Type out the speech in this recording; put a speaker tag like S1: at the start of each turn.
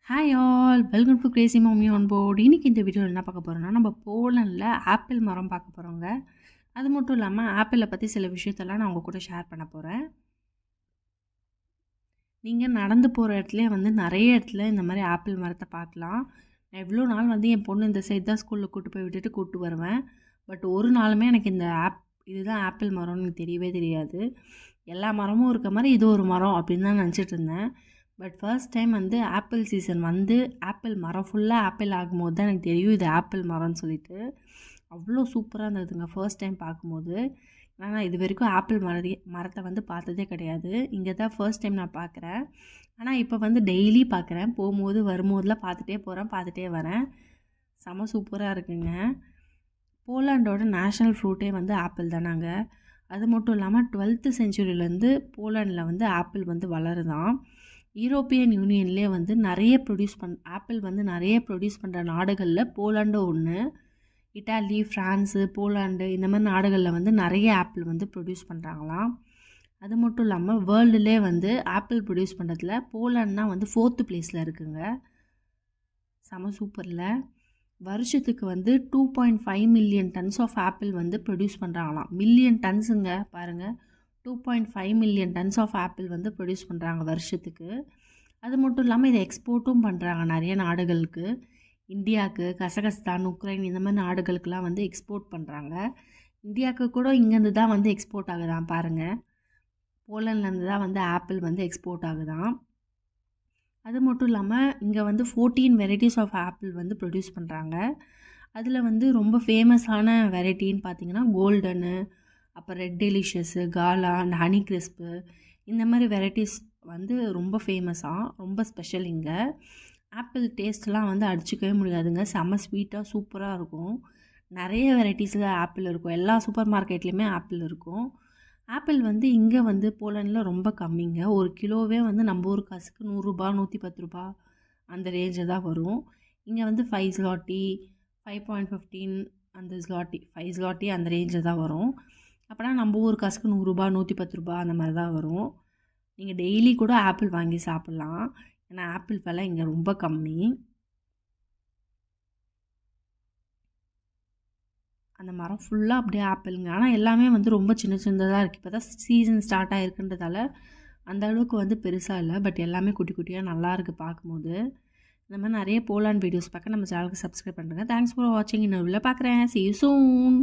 S1: Hi all welcome to Crazy mummy on board. இன்றைக்கி இந்த வீடியோவில் என்ன பார்க்க போகிறோன்னா, நம்ம போலண்டில் ஆப்பிள் மரம் பார்க்க போகிறோங்க. அது மட்டும் இல்லாமல் ஆப்பிளை பற்றி சில விஷயத்தெல்லாம் நான் உங்கள் கூட ஷேர் பண்ண போகிறேன். நீங்கள் நடந்து போகிற இடத்துல நிறைய இடத்துல இந்த மாதிரி ஆப்பிள் மரத்தை பார்க்கலாம். நான் எவ்வளோ நாள் என் பொண்ணு இந்த சைட் தான் ஸ்கூலில் கூப்பிட்டு போய் விட்டுட்டு கூப்பிட்டு வருவேன். பட் ஒரு நாளுமே எனக்கு இந்த இதுதான் ஆப்பிள் மரம்னு எனக்கு தெரியவே தெரியாது. எல்லா மரமும் இருக்க மாதிரி இது ஒரு மரம் அப்படின்னு தான் நினச்சிட்டு இருந்தேன். But first time apple season apple மரம் ஃபுல்லாக ஆப்பிள் ஆகும்போது தான் எனக்கு தெரியும் இது ஆப்பிள் மரம்னு சொல்லிட்டு. அவ்வளோ சூப்பராக இருந்ததுங்க ஃபர்ஸ்ட் டைம் பார்க்கும்போது. ஆனால் இது வரைக்கும் ஆப்பிள் மரத்தை பார்த்ததே கிடையாது. இங்கே தான் ஃபர்ஸ்ட் டைம் நான் பார்க்குறேன். ஆனால் இப்போ டெய்லி பார்க்குறேன். போகும்போது வரும்போதெல்லாம் பார்த்துட்டே போகிறேன், பார்த்துட்டே வரேன். செம சூப்பராக இருக்குங்க. போலாண்டோட நேஷ்னல் ஃப்ரூட்டே ஆப்பிள் தானாங்க. அது மட்டும் இல்லாமல் 12th செஞ்சுரியிலேருந்து போலாண்டில் ஆப்பிள் வளருதான். யூரோப்பியன் யூனியன்லேயே நிறைய ஆப்பிள் நிறைய ப்ரொடியூஸ் பண்ணுற நாடுகளில் போலாண்டும் ஒன்று. இட்டாலி, ஃப்ரான்ஸு, போலாண்டு இந்த மாதிரி நாடுகளில் நிறைய ஆப்பிள் ப்ரொடியூஸ் பண்ணுறாங்களாம். அது மட்டும் இல்லாமல் வேர்ல்டுலே ஆப்பிள் ப்ரொடியூஸ் பண்ணுறதுல போலாண்ட் தான் 4th பிளேஸில் இருக்குங்க. செம சூப்பரில். வருஷத்துக்கு 2.5 million tons of apple produce பண்ணுறாங்களாம். மில்லியன் டன்ஸுங்க பாருங்கள். 2.5 million tons of apple produce பண்ணுறாங்க வருஷத்துக்கு. அது மட்டும் இல்லாமல் இதை எக்ஸ்போர்ட்டும் பண்ணுறாங்க நிறைய நாடுகளுக்கு. இந்தியாவுக்கு, கசகஸ்தான், உக்ரைன் இந்த மாதிரி நாடுகளுக்கெலாம் எக்ஸ்போர்ட் பண்ணுறாங்க. இந்தியாவுக்கு கூட இங்கேருந்து தான் எக்ஸ்போர்ட் ஆகுதான் பாருங்கள். போலண்ட்லேருந்து தான் ஆப்பிள் எக்ஸ்போர்ட் ஆகுதான். அது மட்டும் இல்லாமல் இங்கே 14 வெரைட்டிஸ் ஆஃப் ஆப்பிள் ப்ரொடியூஸ் பண்ணுறாங்க. அதில் ரொம்ப ஃபேமஸான வெரைட்டின்னு பார்த்தீங்கன்னா கோல்டனு, அப்புறம் red delicious, gala and honeycrisp இந்த மாதிரி வெரைட்டிஸ் ரொம்ப ஃபேமஸாக, ரொம்ப ஸ்பெஷல். இங்கே ஆப்பிள் டேஸ்ட்லாம் அடிச்சிக்கவே முடியாதுங்க. செம்ம ஸ்வீட்டாக சூப்பராக இருக்கும். நிறைய வெரைட்டிஸில் ஆப்பிள் இருக்கும். எல்லா சூப்பர் மார்க்கெட்லேயுமே ஆப்பிள் இருக்கும். ஆப்பிள் இங்கே போலண்டில் ரொம்ப கம்மிங்க. ஒரு கிலோவே நம்ம ஊர் காசுக்கு 100 ரூபா, 110 ரூபா அந்த ரேஞ்சு தான் வரும். இங்கே 5 ஸ்லாட்டி, 5.15 அந்த ஸ்லாட்டி, 5 ஸ்லாட்டி அந்த ரேஞ்சில் தான் வரும். அப்போனா நம்ம ஊர் காசுக்கு 100 ரூபா, 110 ரூபா அந்த மாதிரி தான் வரும். நீங்கள் டெய்லி கூட ஆப்பிள் வாங்கி சாப்பிட்லாம். ஏன்னா ஆப்பிள் விலை இங்கே ரொம்ப கம்மி. அந்த மரம் ஃபுல்லாக அப்படியே ஆப்பிளுங்க. ஆனால் எல்லாமே ரொம்ப சின்ன சின்னதாக இருக்குது. இப்போ தான் சீசன் ஸ்டார்ட் ஆகிருக்குன்றதால அந்த அளவுக்கு பெருசாக இல்லை. பட் எல்லாமே குட்டி குட்டியாக நல்லாயிருக்கு பார்க்கும்போது. இந்த மாதிரி நிறைய போலாண்ட் வீடியோஸ் பார்க்க நம்ம சேனலுக்கு சப்ஸ்கிரைப் பண்ணுறேங்க. தேங்க்ஸ் ஃபார் வாட்சிங். இன்னும் பார்க்குறேன். See you soon.